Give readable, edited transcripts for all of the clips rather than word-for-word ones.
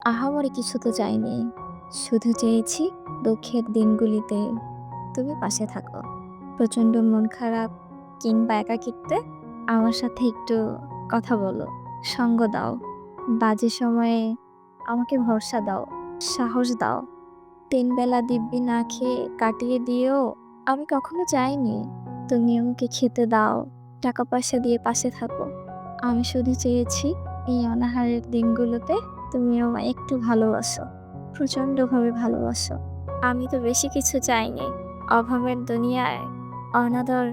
আহামরি কিছু তো চাইনি। শুধু চেয়েছি দুঃখের দিনগুলিতে তুমি পাশে থাকো। প্রচণ্ড মন খারাপ কিংবা একাকিত্বে আমার সাথে একটু কথা বলো, সঙ্গ দাও। বাজে সময়ে আমাকে ভরসা দাও, সাহস দাও। ৩ বেলা দিব্যি না খেয়ে কাটিয়ে দিয়েও আমি কখনো চাইনি তুমি আমাকে খেতে দাও, টাকা-পয়সা দিয়ে পাশে থাকো। আমি শুধু চেয়েছি এই অনাহারের দিনগুলোতে তুমি আমায় একটু ভালোবাসো, প্রচণ্ডভাবে ভালোবাসো। আমি তো বেশি কিছু চাইনি। অভাবের দুনিয়ায় অনাদর,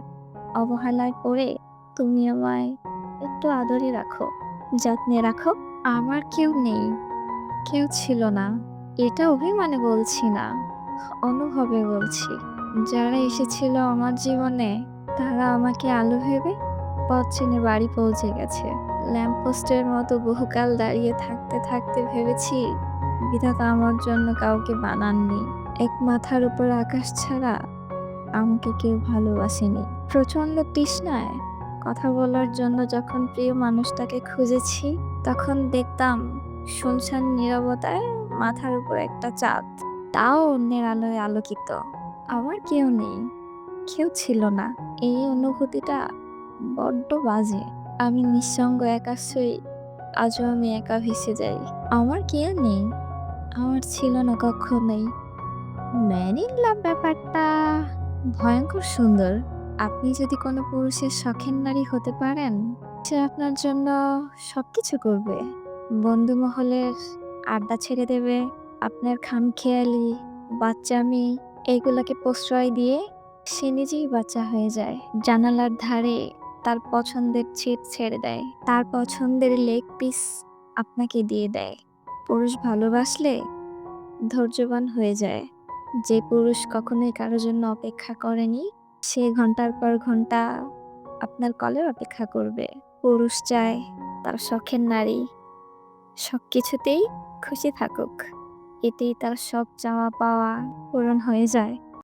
অবহেলায় পড়ে তুমি আমায় একটু আদরে রাখো, যত্নে রাখো। আমার কেউ নেই, কেউ ছিল না। এটা অভিমানে বলছি না, অনুভবে বলছি। যারা এসেছিল আমার জীবনে তারা আমাকে আলো ভেবে পথ চিনে বাড়ি পৌঁছে গেছে। ল্যাম্পপোস্টের মতো বহুকাল দাঁড়িয়ে থাকতে থাকতে ভেবেছি বিধাতা আমার জন্য কাউকে বানাননি। এক মাথার উপর আকাশ ছাড়া আমাকে কেউ ভালোবাসেনি। প্রচণ্ড তৃষ্ণায় কথা বলার জন্য যখন প্রিয় মানুষটাকে খুঁজেছি, তখন দেখতাম শুনশান নীরবতায় মাথার উপর একটা চাঁদ, তাও অন্যের আলোয় আলোকিত। আমার কেউ নেই, কেউ ছিল না। এই অনুভূতিটা বড্ড বাজে। আমি নিঃসঙ্গ একাশ্বই, আজও আমি একা ভেসে যাই। আমার কেউ নেই, আমার ছিল না কখনোই। ম্যান ইন লাভ ব্যাপারটা ভয়ংকর সুন্দর। আপনি যদি কোনো পুরুষের শখের নারী হতে পারেন, সে আপনার জন্য সবকিছু করবে। বন্ধু মহলের আড্ডা ছেড়ে দেবে, আপনার খামখেয়ালি, বাচ্চামি এগুলাকে প্রশ্রয় দিয়ে সে নিজেই বাচ্চা হয়ে যায়। জানালার ধারে তার পছন্দের সিট ছেড়ে দেয়, তার পছন্দের লেগ পিস আপনাকে দিয়ে দেয়। পুরুষ ভালোবাসলে ধৈর্যবান হয়ে যায়। যে পুরুষ কখনোই কারো জন্য অপেক্ষা করেনি, সে ঘন্টার পর ঘন্টা আপনার কলের অপেক্ষা করবে। পুরুষ চায় তার শখের নারী সবকিছুতেই খুশি থাকুক। এতেই তার সব চাওয়া পাওয়া পূরণ হয়ে যায়।